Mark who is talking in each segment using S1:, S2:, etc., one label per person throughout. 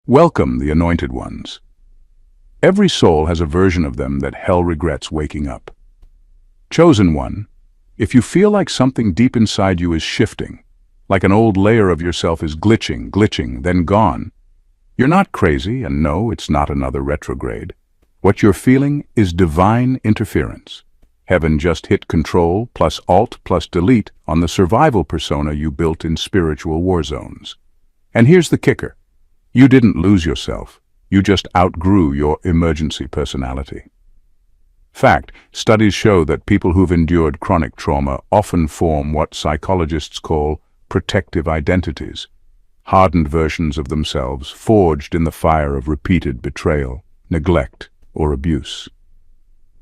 S1: Welcome, the anointed ones. Every soul has a version of them that hell regrets waking up. Chosen one, if you feel like something deep inside you is shifting, like an old layer of yourself is glitching, then gone, you're not crazy, and no, it's not another retrograde. What you're feeling is divine interference. Heaven just hit Control plus Alt plus Delete on the survival persona you built in spiritual war zones. And here's the kicker. You didn't lose yourself. You just outgrew your emergency personality. Fact, studies show that people who've endured chronic trauma often form what psychologists call protective identities, hardened versions of themselves forged in the fire of repeated betrayal, neglect, or abuse.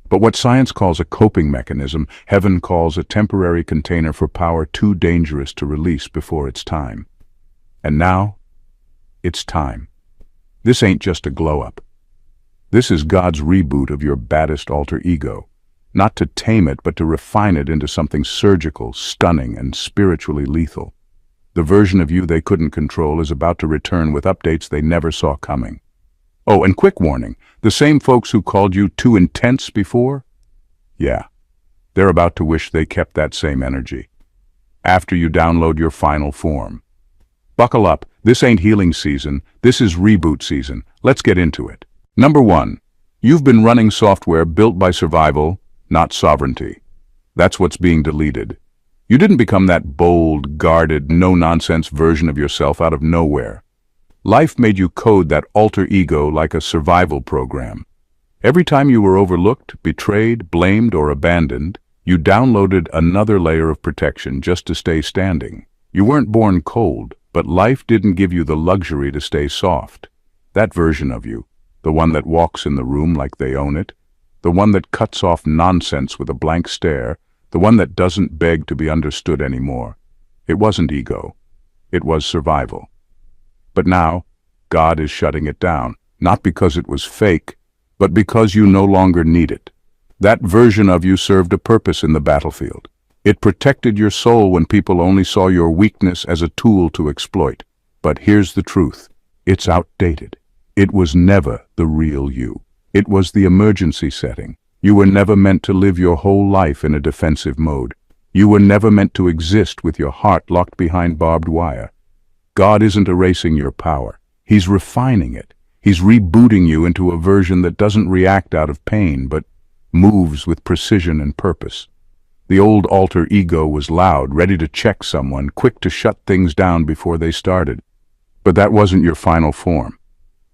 S1: But what science calls a coping mechanism, heaven calls a temporary container for power too dangerous to release before it's time. And now, it's time. This ain't just a glow-up. This is God's reboot of your baddest alter ego, not to tame it but to refine it into something surgical, stunning, and spiritually lethal. The version of you they couldn't control is about to return with updates they never saw coming. Oh, and quick warning, the same folks who called you too intense before? Yeah, they're about to wish they kept that same energy. After you download your final form. Buckle up, this ain't healing season, this is reboot season. Let's get into it. Number 1. You've been running software built by survival, not sovereignty. That's what's being deleted. You didn't become that bold, guarded, no-nonsense version of yourself out of nowhere. Life made you code that alter ego like a survival program. Every time you were overlooked, betrayed, blamed, or abandoned, you downloaded another layer of protection just to stay standing. You weren't born cold, but life didn't give you the luxury to stay soft. That version of you, the one that walks in the room like they own it, the one that cuts off nonsense with a blank stare, the one that doesn't beg to be understood anymore. It wasn't ego. It was survival. But now, God is shutting it down, not because it was fake, but because you no longer need it. That version of you served a purpose in the battlefield. It protected your soul when people only saw your weakness as a tool to exploit. But here's the truth. It's outdated. It was never the real you. It was the emergency setting. You were never meant to live your whole life in a defensive mode. You were never meant to exist with your heart locked behind barbed wire. God isn't erasing your power. He's refining it. He's rebooting you into a version that doesn't react out of pain, but moves with precision and purpose. The old alter ego was loud, ready to check someone, quick to shut things down before they started. But that wasn't your final form.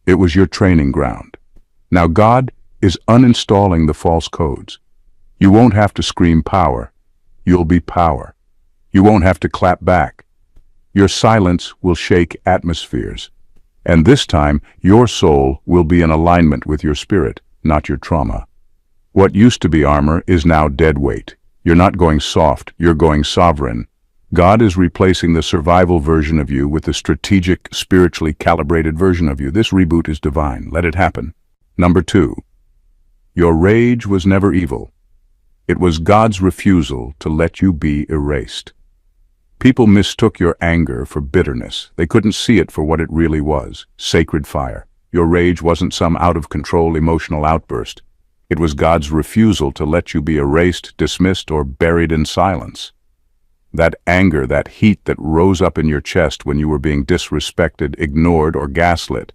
S1: It was your training ground. Now God is uninstalling the false codes. You won't have to scream power. You'll be power. You won't have to clap back. Your silence will shake atmospheres. And this time, your soul will be in alignment with your spirit, not your trauma. What used to be armor is now dead weight. You're not going soft, you're going sovereign. God is replacing the survival version of you with the strategic, spiritually calibrated version of you. This reboot is divine. Let it happen. Number 2. Your rage was never evil. It was God's refusal to let you be erased. People mistook your anger for bitterness. They couldn't see it for what it really was, sacred fire. Your rage wasn't some out-of-control emotional outburst. It was God's refusal to let you be erased, dismissed, or buried in silence. That anger, that heat that rose up in your chest when you were being disrespected, ignored, or gaslit,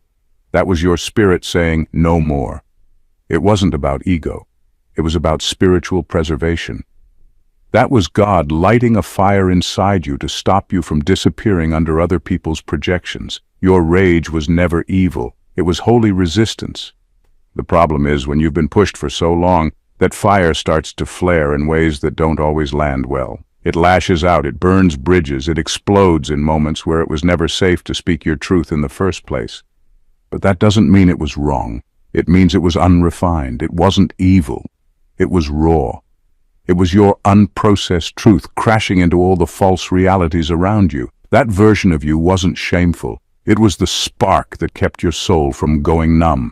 S1: that was your spirit saying, no more. It wasn't about ego. It was about spiritual preservation. That was God lighting a fire inside you to stop you from disappearing under other people's projections. Your rage was never evil. It was holy resistance. The problem is, when you've been pushed for so long, that fire starts to flare in ways that don't always land well. It lashes out, it burns bridges, it explodes in moments where it was never safe to speak your truth in the first place. But that doesn't mean it was wrong. It means it was unrefined. It wasn't evil. It was raw. It was your unprocessed truth crashing into all the false realities around you. That version of you wasn't shameful. It was the spark that kept your soul from going numb.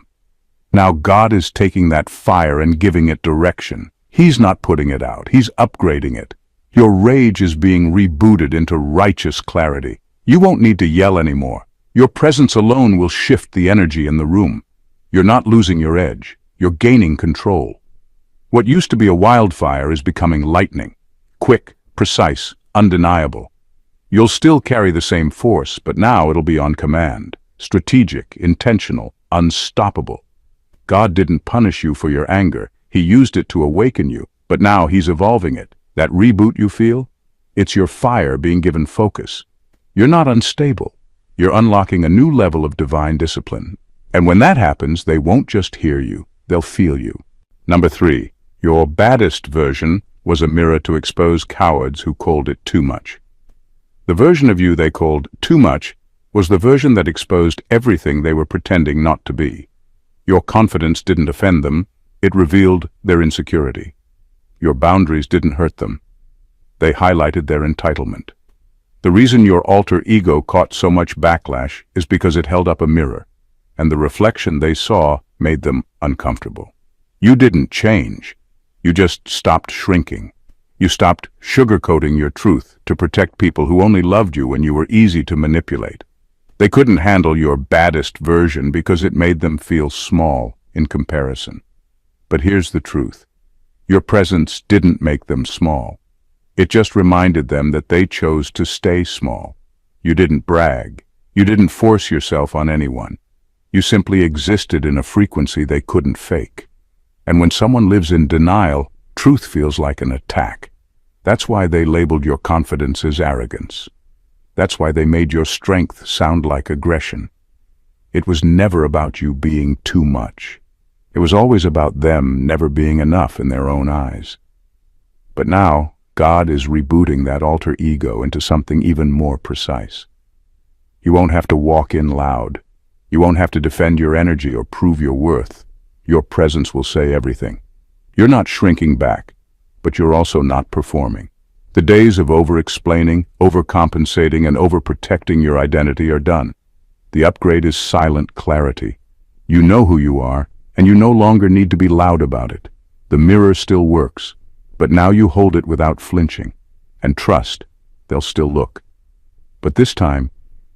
S1: Now God is taking that fire and giving it direction. He's not putting it out. He's upgrading it. Your rage is being rebooted into righteous clarity. You won't need to yell anymore. Your presence alone will shift the energy in the room. You're not losing your edge. You're gaining control. What used to be a wildfire is becoming lightning. Quick, precise, undeniable. You'll still carry the same force, but now it'll be on command. Strategic, intentional, unstoppable. God didn't punish you for your anger. He used it to awaken you, but now He's evolving it. That reboot you feel? It's your fire being given focus. You're not unstable. You're unlocking a new level of divine discipline. And when that happens, they won't just hear you, they'll feel you. Number 3, your baddest version was a mirror to expose cowards who called it too much. The version of you they called too much was the version that exposed everything they were pretending not to be. Your confidence didn't offend them, it revealed their insecurity. Your boundaries didn't hurt them. They highlighted their entitlement. The reason your alter ego caught so much backlash is because it held up a mirror, and the reflection they saw made them uncomfortable. You didn't change. You just stopped shrinking. You stopped sugarcoating your truth to protect people who only loved you when you were easy to manipulate. They couldn't handle your baddest version because it made them feel small in comparison. But here's the truth. Your presence didn't make them small. It just reminded them that they chose to stay small. You didn't brag. You didn't force yourself on anyone. You simply existed in a frequency they couldn't fake. And when someone lives in denial, truth feels like an attack. That's why they labeled your confidence as arrogance. That's why they made your strength sound like aggression. It was never about you being too much. It was always about them never being enough in their own eyes. But now, God is rebooting that alter ego into something even more precise. You won't have to walk in loud. You won't have to defend your energy or prove your worth. Your presence will say everything. You're not shrinking back, but you're also not performing. The days of over-explaining, overcompensating, and overprotecting your identity are done. The upgrade is silent clarity. You know who you are, and you no longer need to be loud about it. The mirror still works, but now you hold it without flinching. And trust, they'll still look. But this time,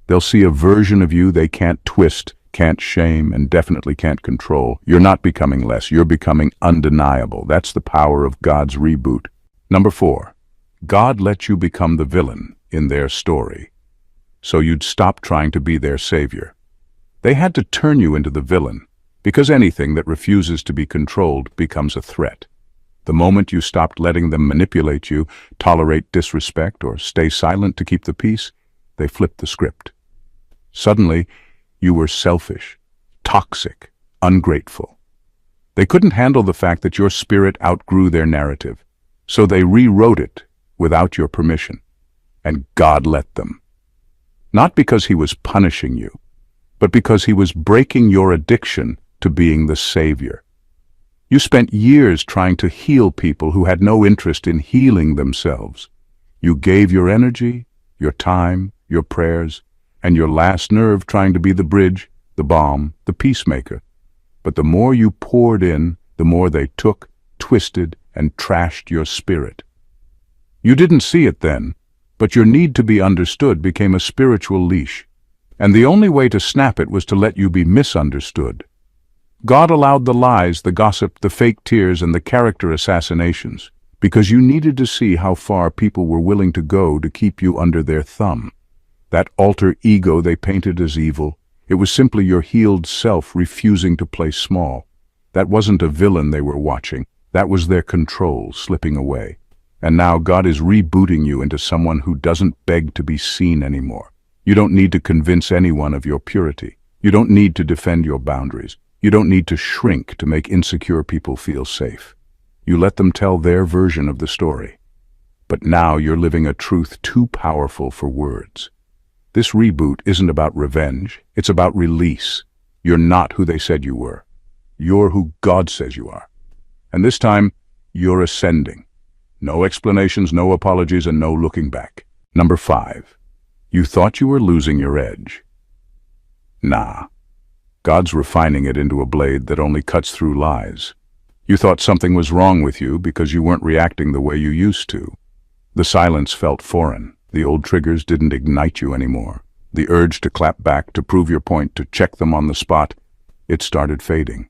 S1: they'll see a version of you they can't twist, can't shame, and definitely can't control. You're not becoming less, you're becoming undeniable. That's the power of God's reboot. Number 4, God let you become the villain in their story, so you'd stop trying to be their savior. They had to turn you into the villain, because anything that refuses to be controlled becomes a threat. The moment you stopped letting them manipulate you, tolerate disrespect, or stay silent to keep the peace, they flipped the script. Suddenly, you were selfish, toxic, ungrateful. They couldn't handle the fact that your spirit outgrew their narrative, so they rewrote it without your permission. And God let them. Not because He was punishing you, but because He was breaking your addiction to being the savior. You spent years trying to heal people who had no interest in healing themselves. You gave your energy, your time, your prayers, and your last nerve trying to be the bridge, the balm, the peacemaker. But the more you poured in, the more they took, twisted, and trashed your spirit. You didn't see it then, but your need to be understood became a spiritual leash, and the only way to snap it was to let you be misunderstood. God allowed the lies, the gossip, the fake tears, and the character assassinations, because you needed to see how far people were willing to go to keep you under their thumb. That alter ego they painted as evil, it was simply your healed self refusing to play small. That wasn't a villain they were watching, that was their control slipping away. And now God is rebooting you into someone who doesn't beg to be seen anymore. You don't need to convince anyone of your purity. You don't need to defend your boundaries. You don't need to shrink to make insecure people feel safe. You let them tell their version of the story. But now you're living a truth too powerful for words. This reboot isn't about revenge, it's about release. You're not who they said you were. You're who God says you are. And this time, you're ascending. No explanations, no apologies, and no looking back. Number 5, you thought you were losing your edge. Nah. God's refining it into a blade that only cuts through lies. You thought something was wrong with you because you weren't reacting the way you used to. The silence felt foreign. The old triggers didn't ignite you anymore. The urge to clap back, to prove your point, to check them on the spot, it started fading.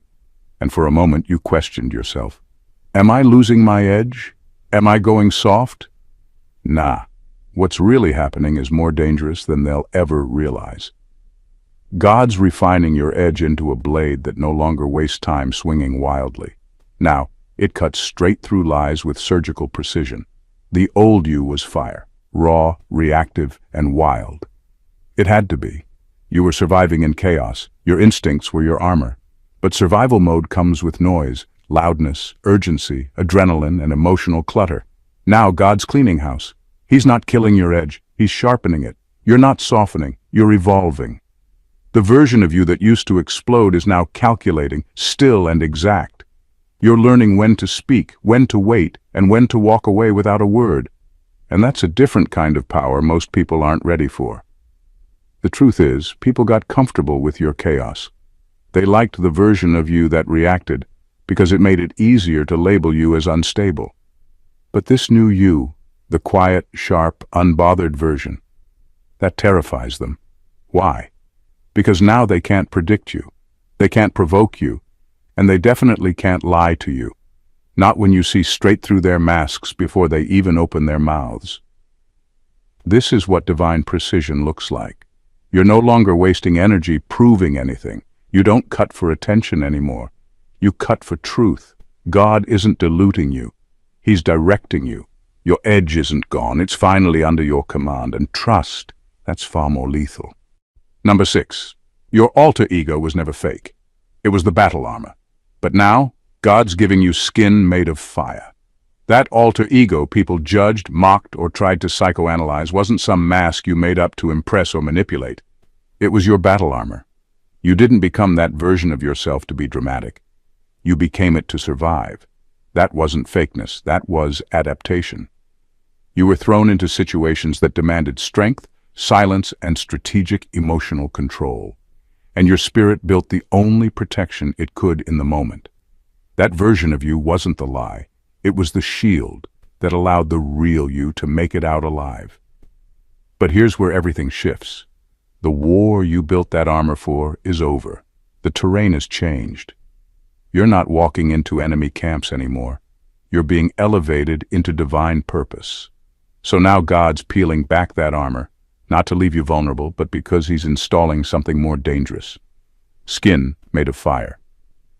S1: And for a moment you questioned yourself. Am I losing my edge? Am I going soft? Nah. What's really happening is more dangerous than they'll ever realize. God's refining your edge into a blade that no longer wastes time swinging wildly. Now, it cuts straight through lies with surgical precision. The old you was fire, raw, reactive, and wild. It had to be. You were surviving in chaos. Your instincts were your armor. But survival mode comes with noise, loudness, urgency, adrenaline, and emotional clutter. Now God's cleaning house. He's not killing your edge, he's sharpening it. You're not softening, you're evolving. The version of you that used to explode is now calculating, still and exact. You're learning when to speak, when to wait, and when to walk away without a word. And that's a different kind of power most people aren't ready for. The truth is, people got comfortable with your chaos. They liked the version of you that reacted, because it made it easier to label you as unstable. But this new you, the quiet, sharp, unbothered version, that terrifies them. Why? Because now they can't predict you, they can't provoke you, and they definitely can't lie to you. Not when you see straight through their masks before they even open their mouths. This is what divine precision looks like. You're no longer wasting energy proving anything. You don't cut for attention anymore. You cut for truth. God isn't diluting you. He's directing you. Your edge isn't gone. It's finally under your command. And trust, that's far more lethal. Number 6. Your alter ego was never fake. It was the battle armor. But now, God's giving you skin made of fire. That alter ego people judged, mocked, or tried to psychoanalyze wasn't some mask you made up to impress or manipulate. It was your battle armor. You didn't become that version of yourself to be dramatic. You became it to survive. That wasn't fakeness, that was adaptation. You were thrown into situations that demanded strength, silence, and strategic emotional control. And your spirit built the only protection it could in the moment. That version of you wasn't the lie. It was the shield that allowed the real you to make it out alive. But here's where everything shifts. The war you built that armor for is over. The terrain has changed. You're not walking into enemy camps anymore. You're being elevated into divine purpose. So now God's peeling back that armor, not to leave you vulnerable, but because he's installing something more dangerous. Skin made of fire.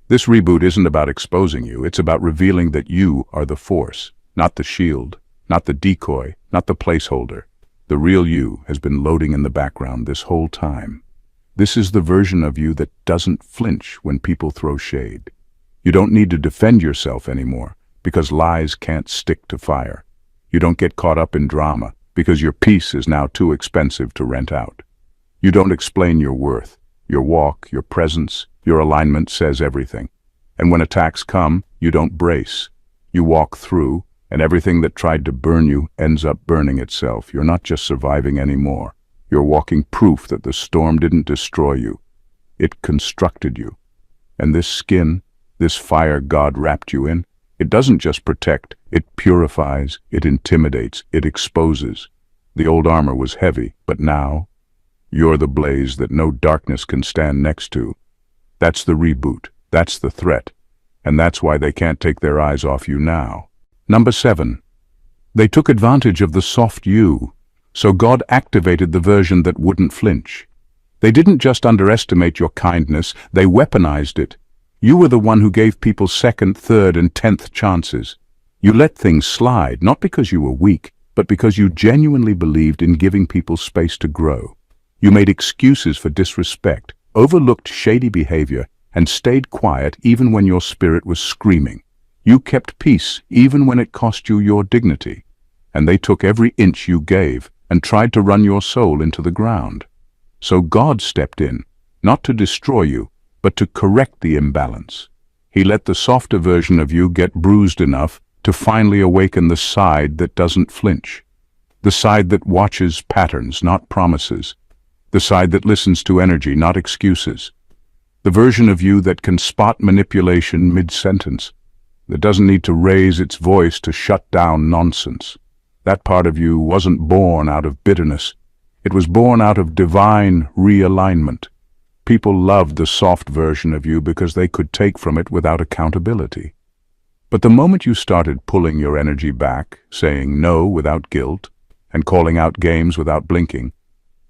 S1: This reboot isn't about exposing you, it's about revealing that you are the force, not the shield, not the decoy, not the placeholder. The real you has been loading in the background this whole time. This is the version of you that doesn't flinch when people throw shade. You don't need to defend yourself anymore, because lies can't stick to fire. You don't get caught up in drama, because your peace is now too expensive to rent out. You don't explain your worth. Your walk, your presence, your alignment says everything. And when attacks come, you don't brace. You walk through, and everything that tried to burn you ends up burning itself. You're not just surviving anymore. You're walking proof that the storm didn't destroy you. It constructed you. And this skin, this fire God wrapped you in, it doesn't just protect, it purifies, it intimidates, it exposes. The old armor was heavy, but now, you're the blaze that no darkness can stand next to. That's the reboot, that's the threat, and that's why they can't take their eyes off you now. Number 7. They took advantage of the soft you, so God activated the version that wouldn't flinch. They didn't just underestimate your kindness, they weaponized it. You were the one who gave people second, third, and 10th chances. You let things slide, not because you were weak, but because you genuinely believed in giving people space to grow. You made excuses for disrespect, overlooked shady behavior, and stayed quiet even when your spirit was screaming. You kept peace even when it cost you your dignity. And they took every inch you gave and tried to run your soul into the ground. So God stepped in, not to destroy you, but to correct the imbalance. He let the softer version of you get bruised enough to finally awaken the side that doesn't flinch. The side that watches patterns, not promises. The side that listens to energy, not excuses. The version of you that can spot manipulation mid-sentence, that doesn't need to raise its voice to shut down nonsense. That part of you wasn't born out of bitterness. It was born out of divine realignment. People loved the soft version of you because they could take from it without accountability. But the moment you started pulling your energy back, saying no without guilt, and calling out games without blinking,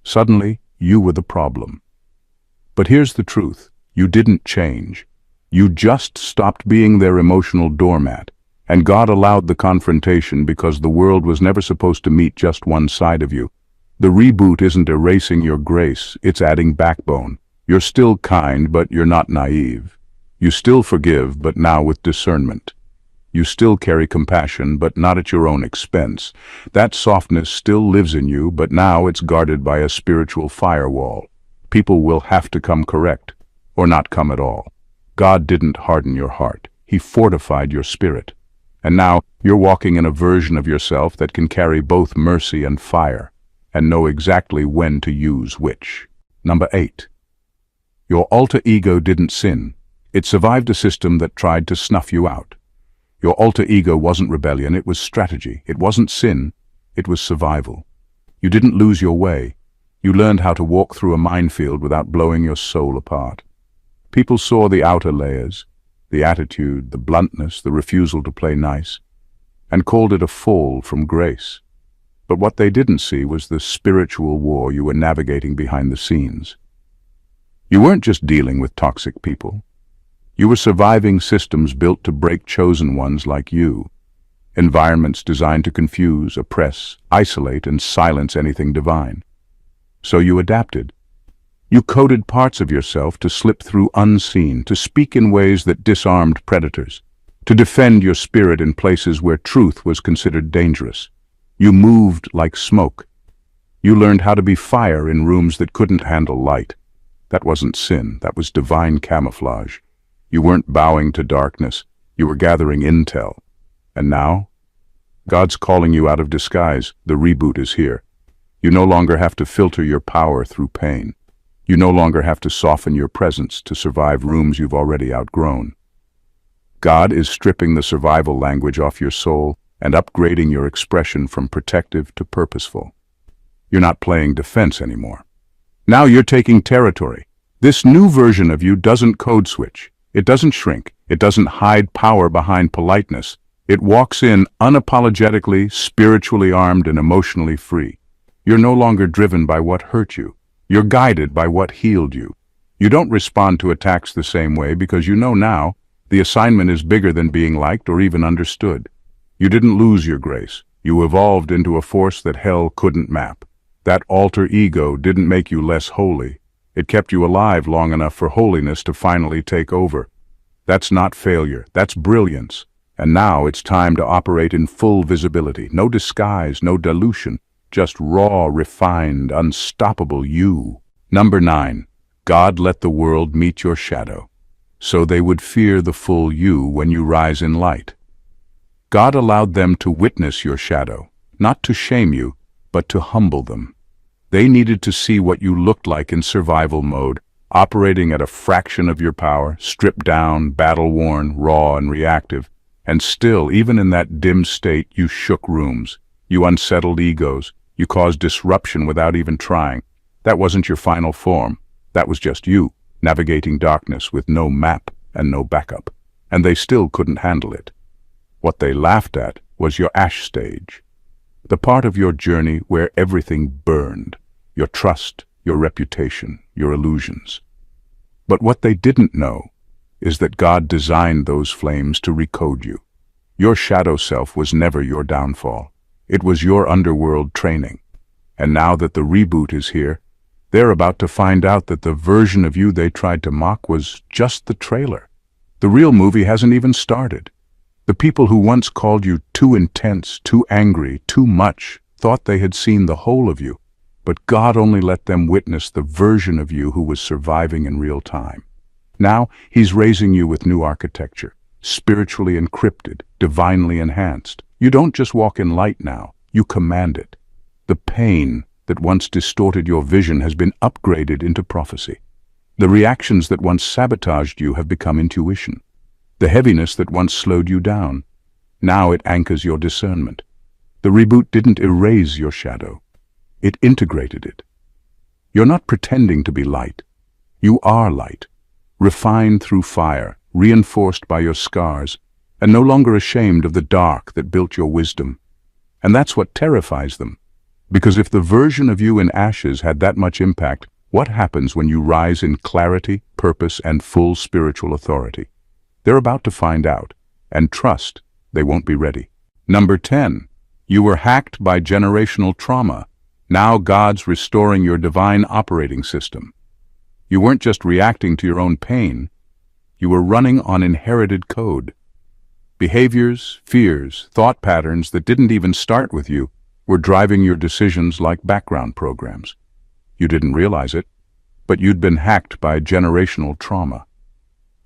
S1: suddenly you were the problem. But here's the truth. You didn't change. You just stopped being their emotional doormat, and God allowed the confrontation because the world was never supposed to meet just one side of you. The reboot isn't erasing your grace, it's adding backbone. You're still kind, but you're not naive. You still forgive, but now with discernment. You still carry compassion, but not at your own expense. That softness still lives in you, but now it's guarded by a spiritual firewall. People will have to come correct, or not come at all. God didn't harden your heart. He fortified your spirit. And now you're walking in a version of yourself that can carry both mercy and fire, and know exactly when to use which. Number 8. Your alter ego didn't sin. It survived a system that tried to snuff you out. Your alter ego wasn't rebellion, it was strategy. It wasn't sin, it was survival. You didn't lose your way. You learned how to walk through a minefield without blowing your soul apart. People saw the outer layers, the attitude, the bluntness, the refusal to play nice, and called it a fall from grace. But what they didn't see was the spiritual war you were navigating behind the scenes. You weren't just dealing with toxic people. You were surviving systems built to break chosen ones like you. Environments designed to confuse, oppress, isolate, and silence anything divine. So you adapted. You coded parts of yourself to slip through unseen, to speak in ways that disarmed predators, to defend your spirit in places where truth was considered dangerous. You moved like smoke. You learned how to be fire in rooms that couldn't handle light. That wasn't sin, that was divine camouflage. You weren't bowing to darkness, you were gathering intel. And now, God's calling you out of disguise. The reboot is here. You no longer have to filter your power through pain. You no longer have to soften your presence to survive rooms you've already outgrown. God is stripping the survival language off your soul and upgrading your expression from protective to purposeful. You're not playing defense anymore. Now you're taking territory. This new version of you doesn't code switch. It doesn't shrink. It doesn't hide power behind politeness. It walks in unapologetically, spiritually armed, and emotionally free. You're no longer driven by what hurt you. You're guided by what healed you. You don't respond to attacks the same way because you know now the assignment is bigger than being liked or even understood. You didn't lose your grace. You evolved into a force that hell couldn't map. That alter ego didn't make you less holy. It kept you alive long enough for holiness to finally take over. That's not failure, that's brilliance. And now it's time to operate in full visibility. No disguise, no dilution, just raw, refined, unstoppable you. Number 9. God let the world meet your shadow, so they would fear the full you when you rise in light. God allowed them to witness your shadow, not to shame you, but to humble them. They needed to see what you looked like in survival mode, operating at a fraction of your power, stripped down, battle-worn, raw and reactive. And still, even in that dim state, you shook rooms. You unsettled egos. You caused disruption without even trying. That wasn't your final form. That was just you, navigating darkness with no map and no backup. And they still couldn't handle it. What they laughed at was your ash stage. The part of your journey where everything burned. Your trust, your reputation, your illusions. But what they didn't know is that God designed those flames to recode you. Your shadow self was never your downfall. It was your underworld training. And now that the reboot is here, they're about to find out that the version of you they tried to mock was just the trailer. The real movie hasn't even started. The people who once called you too intense, too angry, too much, thought they had seen the whole of you. But God only let them witness the version of you who was surviving in real time. Now, He's raising you with new architecture, spiritually encrypted, divinely enhanced. You don't just walk in light now, you command it. The pain that once distorted your vision has been upgraded into prophecy. The reactions that once sabotaged you have become intuition. The heaviness that once slowed you down, now it anchors your discernment. The reboot didn't erase your shadow. It integrated it. You're not pretending to be light. You are light, refined through fire, reinforced by your scars, and no longer ashamed of the dark that built your wisdom. And that's what terrifies them. Because if the version of you in ashes had that much impact, what happens when you rise in clarity, purpose, and full spiritual authority? They're about to find out, and trust they won't be ready. Number 10. You were hacked by generational trauma. Now God's restoring your divine operating system. You weren't just reacting to your own pain. You were running on inherited code. Behaviors, fears, thought patterns that didn't even start with you were driving your decisions like background programs. You didn't realize it, but you'd been hacked by generational trauma.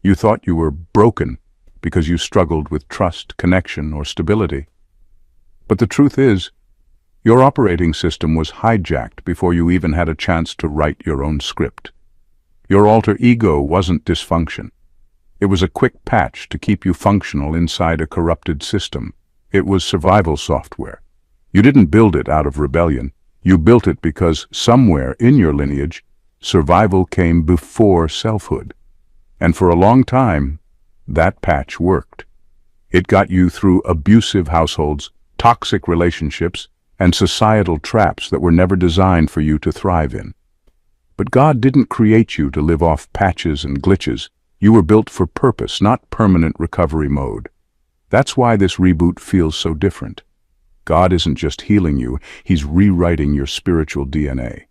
S1: You thought you were broken because you struggled with trust, connection, or stability. But the truth is, your operating system was hijacked before you even had a chance to write your own script. Your alter ego wasn't dysfunction. It was a quick patch to keep you functional inside a corrupted system. It was survival software. You didn't build it out of rebellion. You built it because somewhere in your lineage, survival came before selfhood. And for a long time, that patch worked. It got you through abusive households, toxic relationships, and societal traps that were never designed for you to thrive in. But God didn't create you to live off patches and glitches. You were built for purpose, not permanent recovery mode. That's why this reboot feels so different. God isn't just healing you, He's rewriting your spiritual DNA.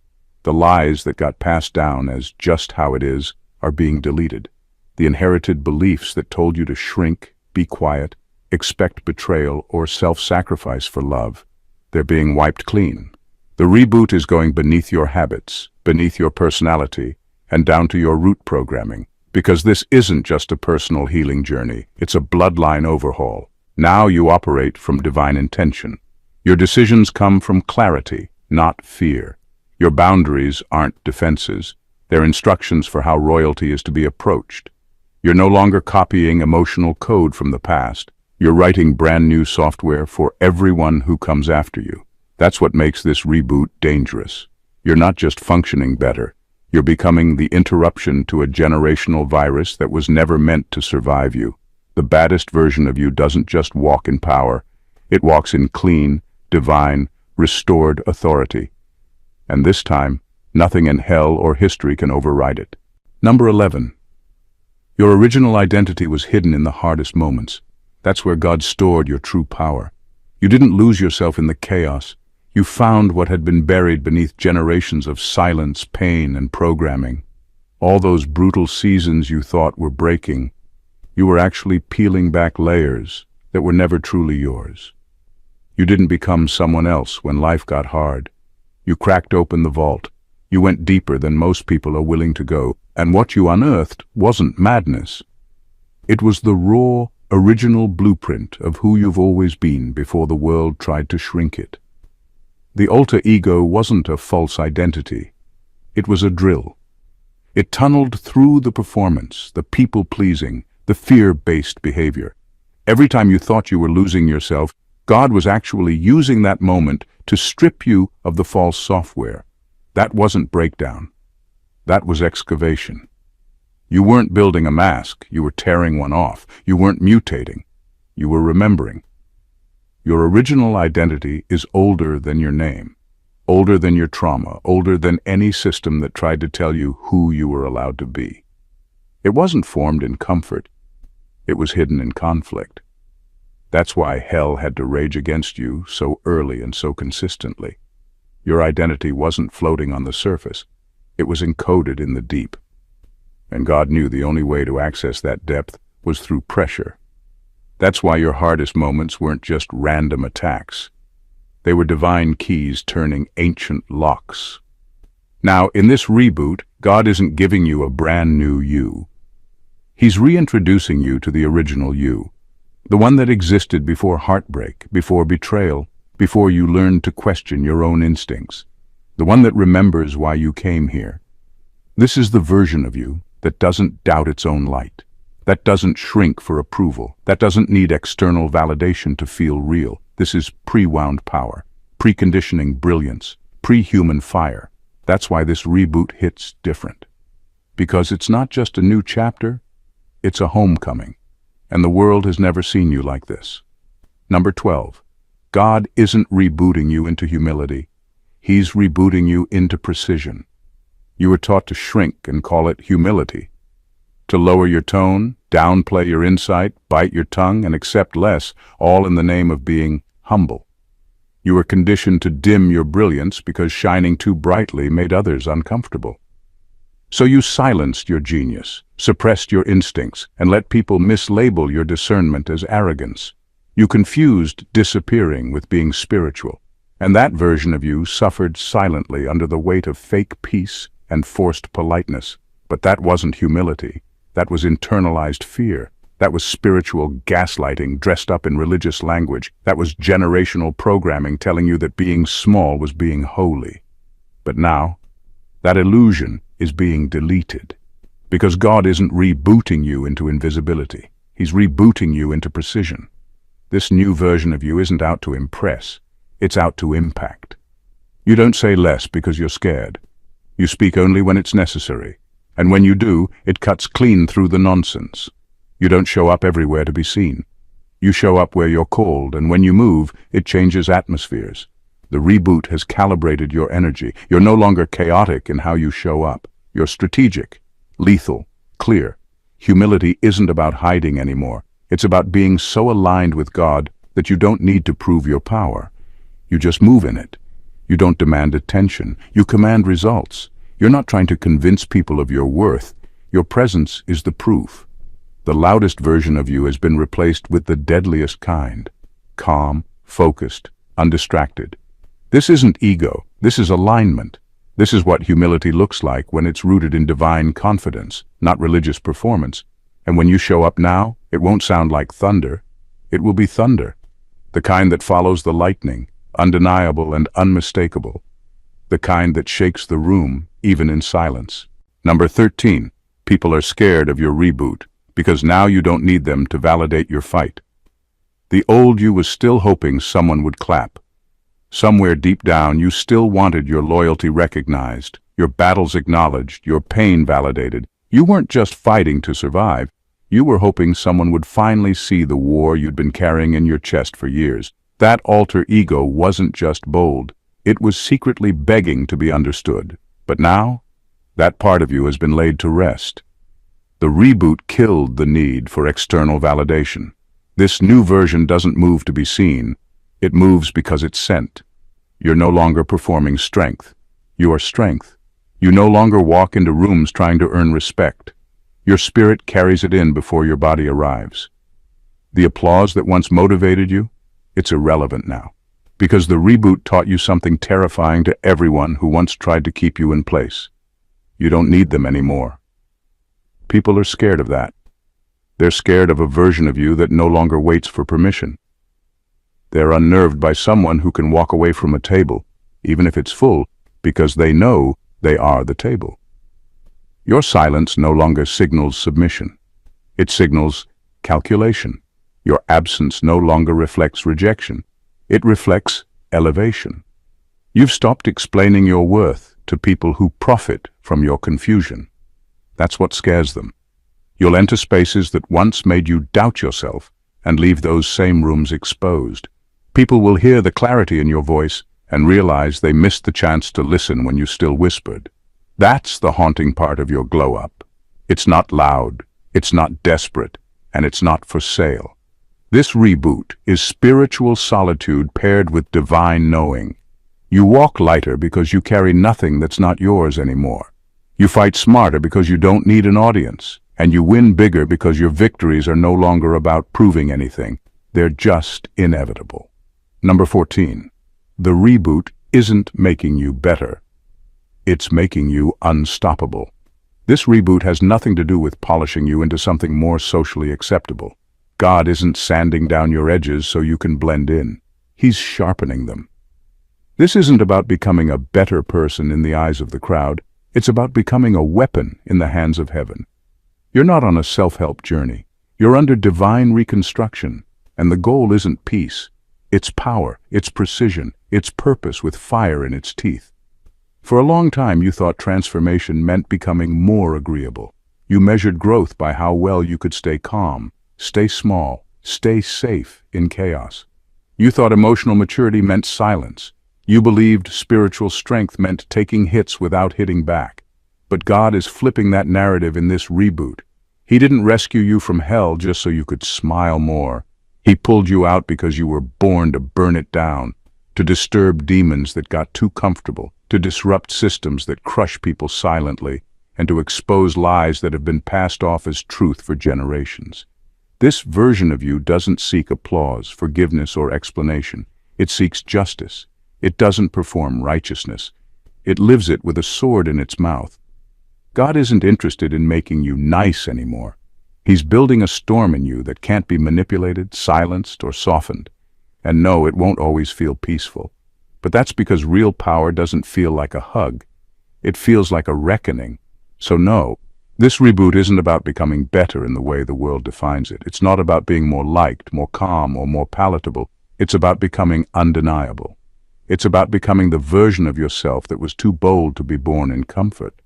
S1: The lies that got passed down as just how it is are being deleted. The inherited beliefs that told you to shrink, be quiet, expect betrayal, or self-sacrifice for love, they're being wiped clean. The reboot is going beneath your habits, beneath your personality, and down to your root programming. Because this isn't just a personal healing journey, it's a bloodline overhaul. Now you operate from divine intention. Your decisions come from clarity, not fear. Your boundaries aren't defenses. They're instructions for how royalty is to be approached. You're no longer copying emotional code from the past. You're writing brand new software for everyone who comes after you. That's what makes this reboot dangerous. You're not just functioning better. You're becoming the interruption to a generational virus that was never meant to survive you. The baddest version of you doesn't just walk in power. It walks in clean, divine, restored authority. And this time, nothing in hell or history can override it. Number 11. Your original identity was hidden in the hardest moments. That's where God stored your true power. You didn't lose yourself in the chaos. You found what had been buried beneath generations of silence, pain, and programming. All those brutal seasons you thought were breaking, you were actually peeling back layers that were never truly yours. You didn't become someone else when life got hard. You cracked open the vault. You went deeper than most people are willing to go, and what you unearthed wasn't madness. It was the raw, original blueprint of who you've always been before the world tried to shrink it. The alter ego wasn't a false identity. It was a drill. It tunneled through the performance, the people-pleasing, the fear-based behavior. Every time you thought you were losing yourself, God was actually using that moment to strip you of the false software. That wasn't breakdown. That was excavation. You weren't building a mask, you were tearing one off. You weren't mutating, you were remembering. Your original identity is older than your name, older than your trauma, older than any system that tried to tell you who you were allowed to be. It wasn't formed in comfort, it was hidden in conflict. That's why hell had to rage against you so early and so consistently. Your identity wasn't floating on the surface, it was encoded in the deep. And God knew the only way to access that depth was through pressure. That's why your hardest moments weren't just random attacks. They were divine keys turning ancient locks. Now, in this reboot, God isn't giving you a brand new you. He's reintroducing you to the original you, the one that existed before heartbreak, before betrayal, before you learned to question your own instincts, the one that remembers why you came here. This is the version of you that doesn't doubt its own light, that doesn't shrink for approval, that doesn't need external validation to feel real. This is pre-wound power, preconditioning brilliance, pre-human fire. That's why this reboot hits different. Because it's not just a new chapter, it's a homecoming. And the world has never seen you like this. Number 12. God isn't rebooting you into humility. He's rebooting you into precision. You were taught to shrink and call it humility. To lower your tone, downplay your insight, bite your tongue, and accept less, all in the name of being humble. You were conditioned to dim your brilliance because shining too brightly made others uncomfortable. So you silenced your genius, suppressed your instincts, and let people mislabel your discernment as arrogance. You confused disappearing with being spiritual, and that version of you suffered silently under the weight of fake peace and forced politeness. But that wasn't humility. That was internalized fear. That was spiritual gaslighting dressed up in religious language. That was generational programming telling you that being small was being holy. But now, that illusion is being deleted. Because God isn't rebooting you into invisibility. He's rebooting you into precision. This new version of you isn't out to impress. It's out to impact. You don't say less because you're scared. You speak only when it's necessary. And when you do, it cuts clean through the nonsense. You don't show up everywhere to be seen. You show up where you're called, and when you move, it changes atmospheres. The reboot has calibrated your energy. You're no longer chaotic in how you show up. You're strategic, lethal, clear. Humility isn't about hiding anymore. It's about being so aligned with God that you don't need to prove your power. You just move in it. You don't demand attention. You command results. You're not trying to convince people of your worth. Your presence is the proof. The loudest version of you has been replaced with the deadliest kind. Calm, focused, undistracted. This isn't ego. This is alignment. This is what humility looks like when it's rooted in divine confidence, not religious performance. And when you show up now, it won't sound like thunder. It will be thunder. The kind that follows the lightning, undeniable and unmistakable. The kind that shakes the room, even in silence. Number 13. People are scared of your reboot, because now you don't need them to validate your fight. The old you was still hoping someone would clap. Somewhere deep down, you still wanted your loyalty recognized, your battles acknowledged, your pain validated. You weren't just fighting to survive. You were hoping someone would finally see the war you'd been carrying in your chest for years. That alter ego wasn't just bold. It was secretly begging to be understood. But now, that part of you has been laid to rest. The reboot killed the need for external validation. This new version doesn't move to be seen. It moves because it's sent. You're no longer performing strength. You are strength. You no longer walk into rooms trying to earn respect. Your spirit carries it in before your body arrives. The applause that once motivated you, it's irrelevant now. Because the reboot taught you something terrifying to everyone who once tried to keep you in place. You don't need them anymore. People are scared of that. They're scared of a version of you that no longer waits for permission. They're unnerved by someone who can walk away from a table, even if it's full, because they know they are the table. Your silence no longer signals submission. It signals calculation. Your absence no longer reflects rejection. It reflects elevation. You've stopped explaining your worth to people who profit from your confusion. That's what scares them. You'll enter spaces that once made you doubt yourself and leave those same rooms exposed. People will hear the clarity in your voice and realize they missed the chance to listen when you still whispered. That's the haunting part of your glow-up. It's not loud, it's not desperate, and it's not for sale. This reboot is spiritual solitude paired with divine knowing. You walk lighter because you carry nothing that's not yours anymore. You fight smarter because you don't need an audience. And you win bigger because your victories are no longer about proving anything. They're just inevitable. Number 14. The reboot isn't making you better. It's making you unstoppable. This reboot has nothing to do with polishing you into something more socially acceptable. God isn't sanding down your edges so you can blend in. He's sharpening them. This isn't about becoming a better person in the eyes of the crowd. It's about becoming a weapon in the hands of heaven. You're not on a self-help journey. You're under divine reconstruction. And the goal isn't peace. It's power, it's precision, it's purpose with fire in its teeth. For a long time you thought transformation meant becoming more agreeable. You measured growth by how well you could stay calm, stay small, stay safe in chaos. You thought emotional maturity meant silence. You believed spiritual strength meant taking hits without hitting back. But God is flipping that narrative in this reboot. He didn't rescue you from hell just so you could smile more. He pulled you out because you were born to burn it down, to disturb demons that got too comfortable, to disrupt systems that crush people silently, and to expose lies that have been passed off as truth for generations. This version of you doesn't seek applause, forgiveness, or explanation. It seeks justice. It doesn't perform righteousness. It lives it with a sword in its mouth. God isn't interested in making you nice anymore. He's building a storm in you that can't be manipulated, silenced, or softened. And no, it won't always feel peaceful. But that's because real power doesn't feel like a hug. It feels like a reckoning. So no, this reboot isn't about becoming better in the way the world defines it. It's not about being more liked, more calm, or more palatable. It's about becoming undeniable. It's about becoming the version of yourself that was too bold to be born in comfort.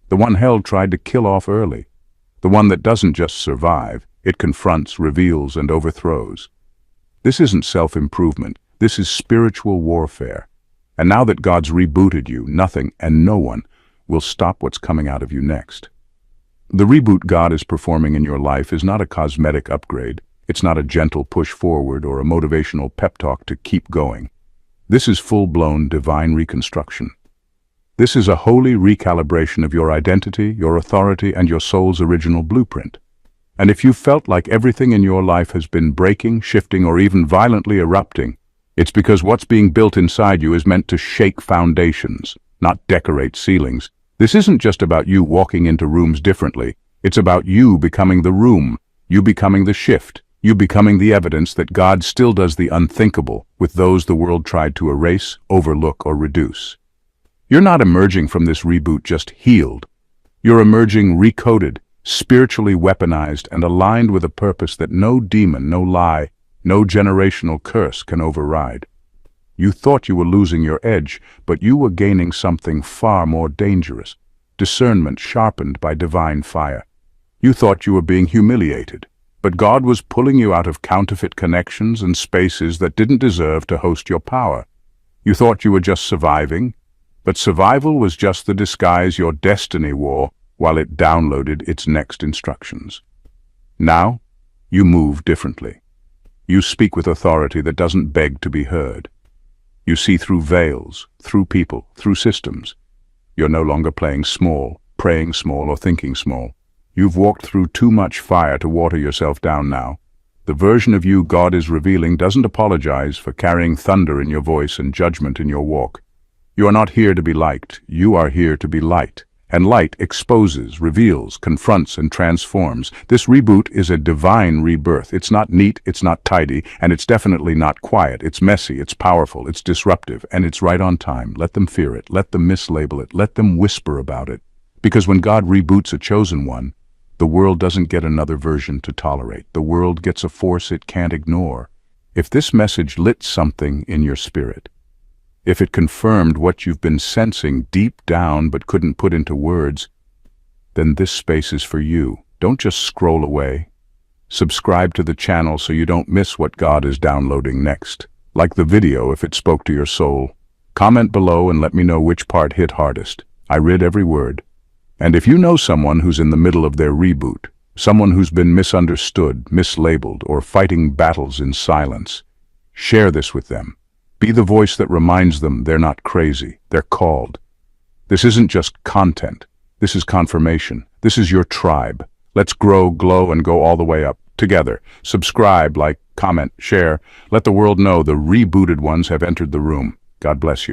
S1: The one hell tried to kill off early. The one that doesn't just survive, it confronts, reveals, and overthrows. This isn't self-improvement. This is spiritual warfare. And now that God's rebooted you, nothing and no one will stop what's coming out of you next. The reboot God is performing in your life is not a cosmetic upgrade. It's not a gentle push forward or a motivational pep talk to keep going. This is full-blown divine reconstruction. This is a holy recalibration of your identity, your authority, and your soul's original blueprint. And if you felt like everything in your life has been breaking, shifting, or even violently erupting, it's because what's being built inside you is meant to shake foundations, not decorate ceilings. This isn't just about you walking into rooms differently. It's about you becoming the room, you becoming the shift, you becoming the evidence that God still does the unthinkable with those the world tried to erase, overlook, or reduce. You're not emerging from this reboot just healed. You're emerging recoded, spiritually weaponized, and aligned with a purpose that no demon, no lie, no generational curse can override. You thought you were losing your edge, but you were gaining something far more dangerous, discernment sharpened by divine fire. You thought you were being humiliated, but God was pulling you out of counterfeit connections and spaces that didn't deserve to host your power. You thought you were just surviving, but survival was just the disguise your destiny wore while it downloaded its next instructions. Now, you move differently. You speak with authority that doesn't beg to be heard. You see through veils, through people, through systems. You're no longer playing small, praying small, or thinking small. You've walked through too much fire to water yourself down now. The version of you God is revealing doesn't apologize for carrying thunder in your voice and judgment in your walk. You are not here to be liked. You are here to be light. And light exposes, reveals, confronts, and transforms. This reboot is a divine rebirth. It's not neat, it's not tidy, and it's definitely not quiet. It's messy, it's powerful, it's disruptive, and it's right on time. Let them fear it. Let them mislabel it. Let them whisper about it. Because when God reboots a chosen one, the world doesn't get another version to tolerate. The world gets a force it can't ignore. If this message lit something in your spirit, if it confirmed what you've been sensing deep down but couldn't put into words, then this space is for you. Don't just scroll away. Subscribe to the channel so you don't miss what God is downloading next. Like the video if it spoke to your soul. Comment below and let me know which part hit hardest. I read every word. And if you know someone who's in the middle of their reboot, someone who's been misunderstood, mislabeled, or fighting battles in silence, share this with them. Be the voice that reminds them they're not crazy, they're called. This isn't just content. This is confirmation. This is your tribe. Let's grow, glow, and go all the way up, together. Subscribe, like, comment, share. Let the world know the rebooted ones have entered the room. God bless you.